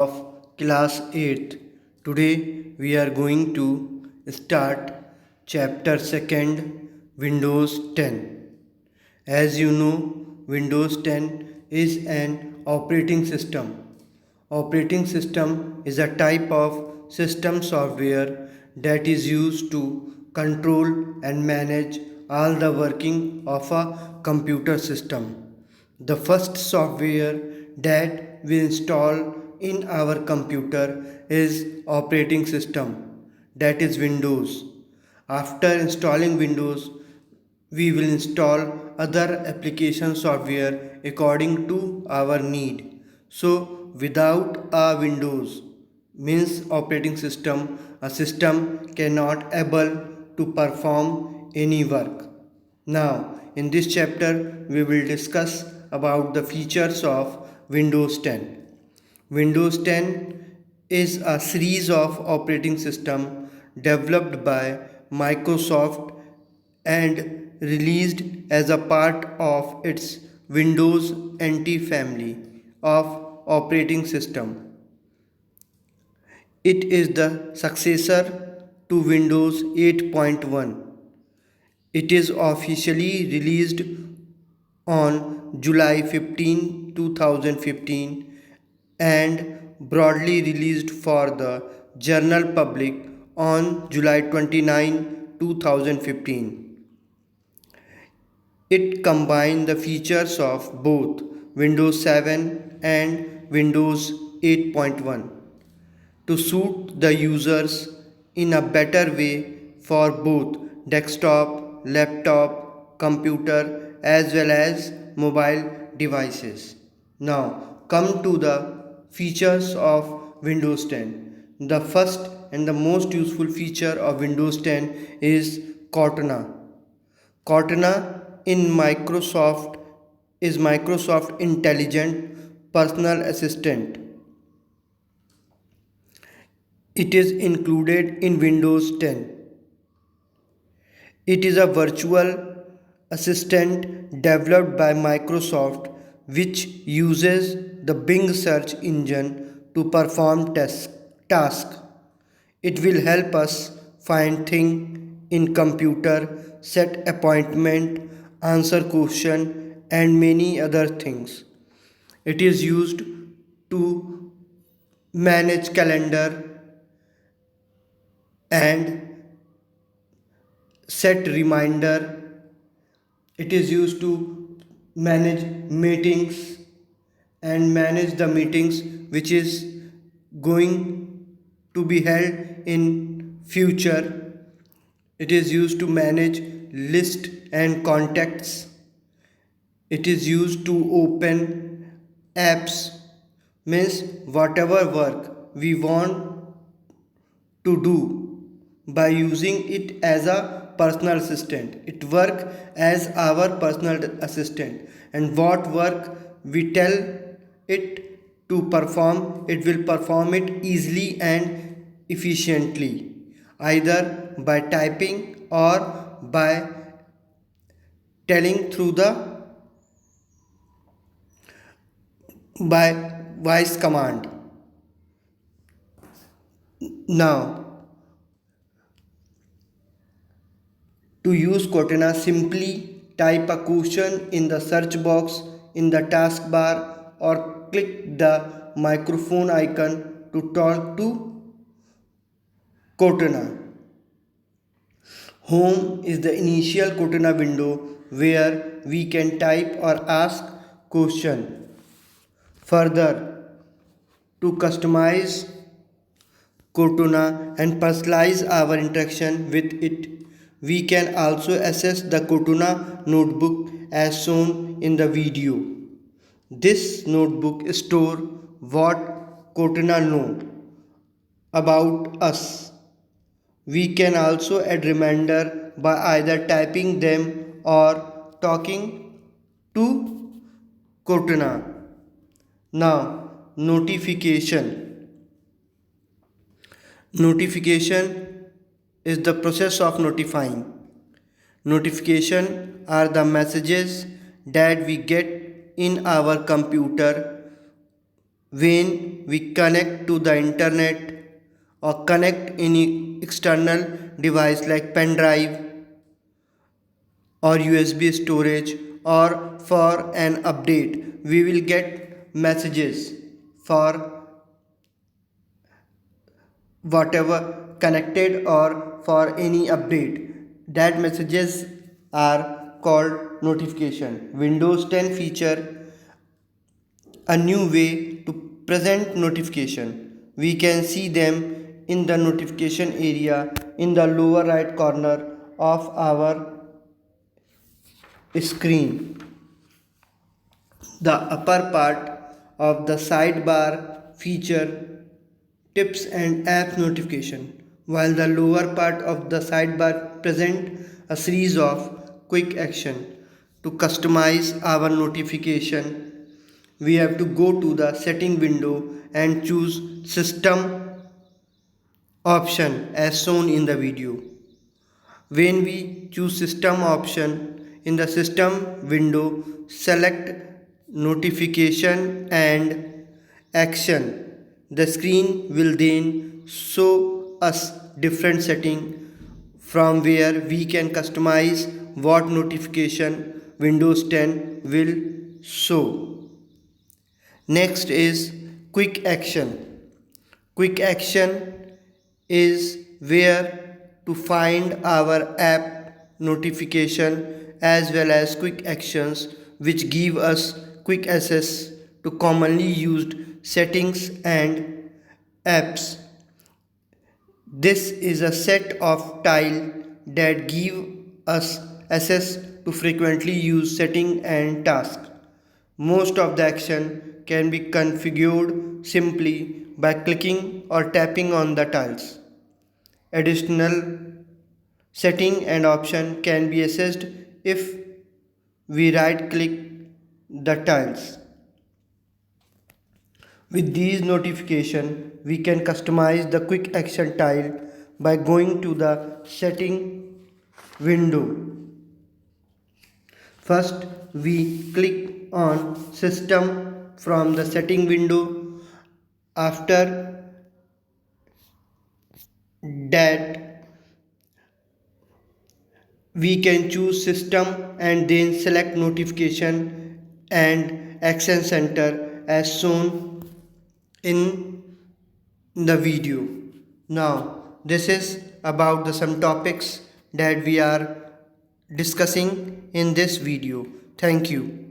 of class 8th. Today we are going to start chapter 2nd, Windows 10. As you know, Windows 10 is an operating system. Operating system is a type of system software that is used to control and manage all the working of a computer system. The first software that we install in our computer is operating system, that is Windows. After installing Windows, we will install other application software according to our need. So without a Windows means operating system, a system cannot able to perform any work. Now in this chapter we will discuss about the features of Windows 10. Windows 10 is a series of operating system developed by Microsoft and released as a part of its Windows NT family of operating system. It is the successor to Windows 8.1. It is officially released on July 15, 2015 and broadly released for the general public on July 29, 2015. It combines the features of both Windows 7 and Windows 8.1 to suit the users in a better way for both desktop, laptop, computer as well as mobile devices. Now come to the features of Windows 10. The first and the most useful feature of Windows 10 is Cortana. Cortana in Microsoft is Microsoft Intelligent Personal Assistant. It is included in Windows 10. It is a virtual assistant developed by Microsoft which uses the Bing search engine to perform tasks. It will help us find things in computer, set appointment, answer question and many other things. It is used to manage calendar and set reminder. It is used to manage meetings and manage the meetings which is going to be held in future. It is used to manage list and contacts. It is used to open apps, means whatever work we want to do by using it as a personal assistant. It works as our personal assistant, and what work we tell it to perform, it will perform it easily and efficiently, either by typing or by telling through the by voice command. Now to use Cortana, simply type a question in the search box in the taskbar or click the microphone icon to talk to Cortana. Home is the initial Cortana window where we can type or ask question. Further, to customize Cortana and personalize our interaction with it, we can also access the Cortana notebook as shown in the video. This notebook stores what Cortana knows about us. We can also add reminder by either typing them or talking to Cortana. Now, notification. Notification is the process of notifying. Notification are the messages that we get in our computer when we connect to the internet or connect any external device like pen drive or USB storage, or for an update we will get messages for whatever connected or for any update. That messages are called notification. Windows 10 feature a new way to present notification. We can see them in the notification area in the lower right corner of our screen. The upper part of the sidebar feature tips and app notification, while the lower part of the sidebar present a series of quick action. To customize our notification, we have to go to the setting window and choose system option as shown in the video. When we choose system option in the system window, select notification and action. The screen will then show us different setting from where we can customize what notification Windows 10 will show. Next is quick action. Quick action is where to find our app notification as well as quick actions which give us quick access to commonly used settings and apps. This is a set of tile that give us access to frequently used setting and tasks. Most of the action can be configured simply by clicking or tapping on the tiles. Additional setting and option can be accessed if we right click the tiles. With these notifications, we can customize the quick action tile by going to the setting window. First, we click on system from the setting window. After that, we can choose system and then select notification and action center as shown in the video. Now, this is about the some topics that we are discussing in this video. Thank you.